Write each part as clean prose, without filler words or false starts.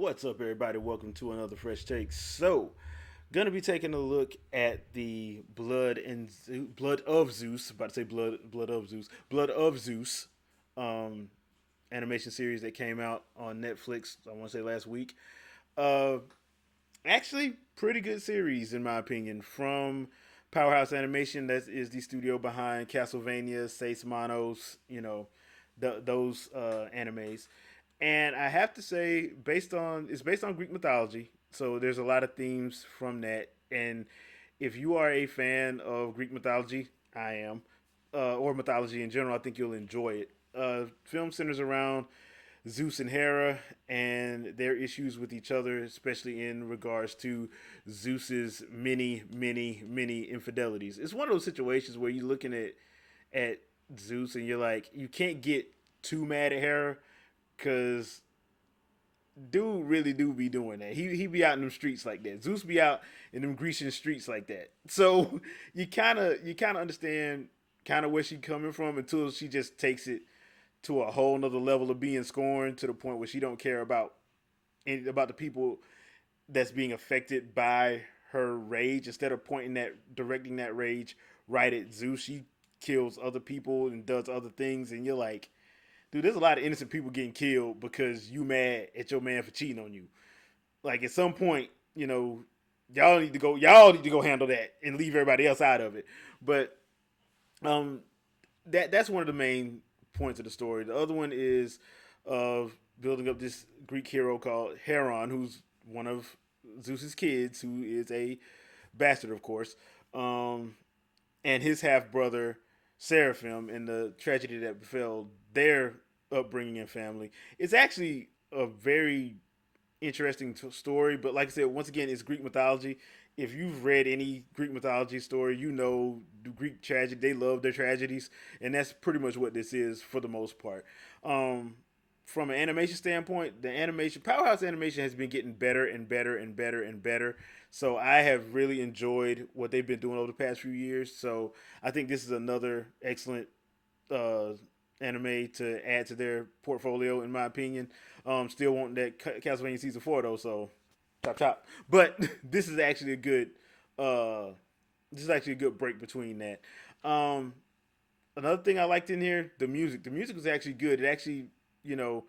What's up, everybody? Welcome to another fresh take. So, gonna be taking a look at the Blood of Zeus. About to say Blood of Zeus, um, animation series that came out on Netflix. I want to say last week. Uh, Actually, pretty good series in my opinion. From Powerhouse Animation, that is the studio behind Castlevania, Seis Manos. Those animes. And I have to say, it's based on Greek mythology, so there's a lot of themes from that. And if you are a fan of Greek mythology, I am, or mythology in general, I think you'll enjoy it. Film centers around Zeus and Hera and their issues with each other, especially in regards to Zeus's many infidelities. It's one of those situations where you're looking at Zeus and you're like, you can't get too mad at Hera because dude really do be doing that. He be out in them streets like that. Zeus be out in them Grecian streets like that. So you kind of understand kind of where she coming from until she just takes it to a whole nother level of being scorned to the point where she don't care about the people that's being affected by her rage. Instead of directing that rage right at Zeus, she kills other people and does other things, and you're like, dude, there's a lot of innocent people getting killed because you mad at your man for cheating on you. Like at some point, y'all need to go handle that and leave everybody else out of it. But um that's one of the main points of the story. The other one is of building up this Greek hero called Heron, who's one of Zeus's kids, who is a bastard, of course, and his half brother Seraphim, and the tragedy that befell their upbringing and family. It's actually a very interesting story, but like I said, once again, it's Greek mythology. If you've read any Greek mythology story, you know the Greek tragedy. They love their tragedies, and that's pretty much what this is for the most part. Um, from an animation standpoint, the animation Powerhouse Animation has been getting better and better and better and better. So I have really enjoyed what they've been doing over the past few years. So I think this is another excellent uh, anime to add to their portfolio, in my opinion. Still want that Castlevania season 4 though, so chop chop. But this is actually a good uh, break between that. Um, Another thing I liked in here, the music. The music was actually good. It actually, you know,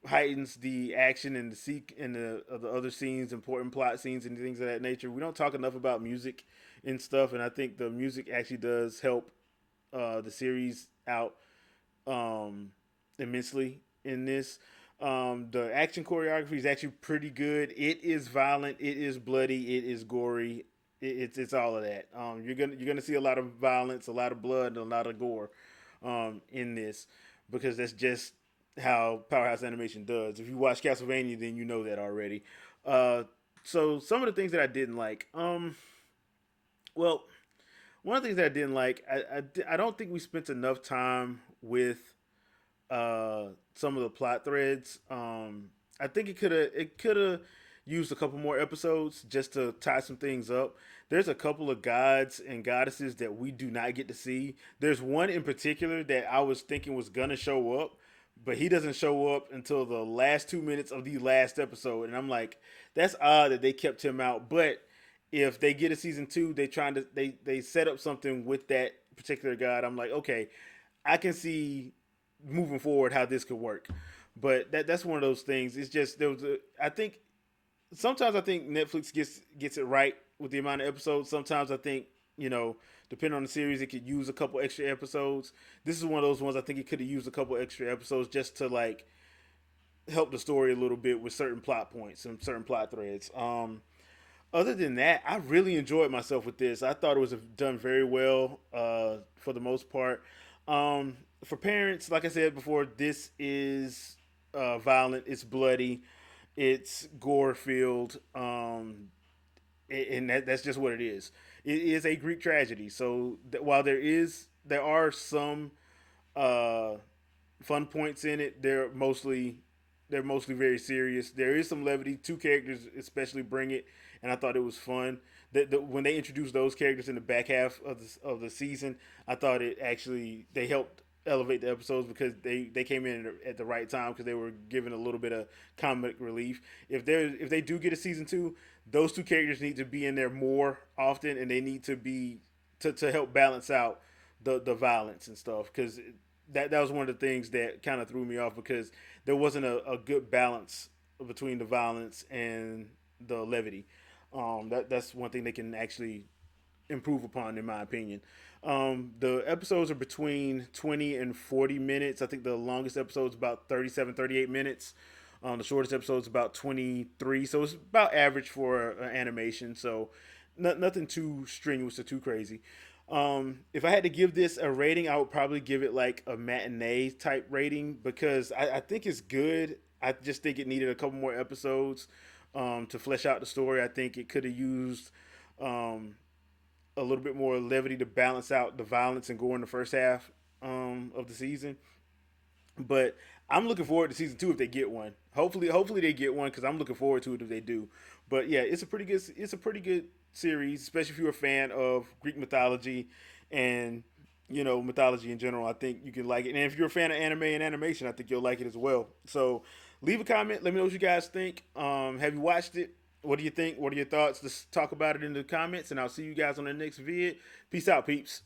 heightens the action and the other scenes, important plot scenes and things of that nature. We don't talk enough about music and stuff, and I think the music actually does help the series out um, immensely in this. The action choreography is actually pretty good. It is violent. It is bloody. It is gory. It's all of that. You're gonna see a lot of violence, a lot of blood, and a lot of gore in this because that's just how Powerhouse Animation does. If you watch Castlevania, then you know that already. Uh, so some of the things that I didn't like, well, one of the things that I didn't like, I don't think we spent enough time with some of the plot threads. I think it could have used a couple more episodes just to tie some things up. There's a couple of gods and goddesses that we do not get to see. There's one in particular that I was thinking was gonna show up, but he doesn't show up until the last 2 minutes of the last episode, and I'm like, that's odd that they kept him out. But if they get a season two, they set up something with that particular god. I'm like, okay, I can see moving forward how this could work. But that's one of those things. It's just I think sometimes I think Netflix gets it right with the amount of episodes. Sometimes I think depending on the series, it could use a couple extra episodes. This is one of those ones I think it could have used a couple extra episodes just to like help the story a little bit with certain plot points and certain plot threads. Other than that, I really enjoyed myself with this. I thought it was done very well for the most part. For parents, like I said before, this is violent. It's bloody. It's gore filled. And that's just what it is. It is a Greek tragedy. So while there are some uh, fun points in it, they're mostly very serious. There is some levity. Two characters especially bring it, and I thought it was fun. When they introduced those characters in the back half of the season, I thought it actually they helped elevate the episodes because they came in at the right time because they were given a little bit of comic relief. If they do get a season two, those two characters need to be in there more often, and they need to be to help balance out the violence and stuff because that was one of the things that kind of threw me off because there wasn't a good balance between the violence and the levity. That's one thing they can actually improve upon, in my opinion. The episodes are between 20 and 40 minutes. I think the longest episode is about 37, 38 minutes. The shortest episode is about 23. So it's about average for animation. So nothing too strenuous or too crazy. If I had to give this a rating, I would probably give it like a matinee type rating because I think it's good. I just think it needed a couple more episodes to flesh out the story. I think it could have used um, a little bit more levity to balance out the violence and go in the first half of the season. But I'm looking forward to season two if they get one. Hopefully they get one because I'm looking forward to it if they do. But yeah, it's a pretty good series, especially if you're a fan of Greek mythology and mythology in general. I think you can like it, and if you're a fan of anime and animation, I think you'll like it as well. So leave a comment. Let me know what you guys think. Have you watched it? What do you think? What are your thoughts? Let's talk about it in the comments, and I'll see you guys on the next vid. Peace out, peeps.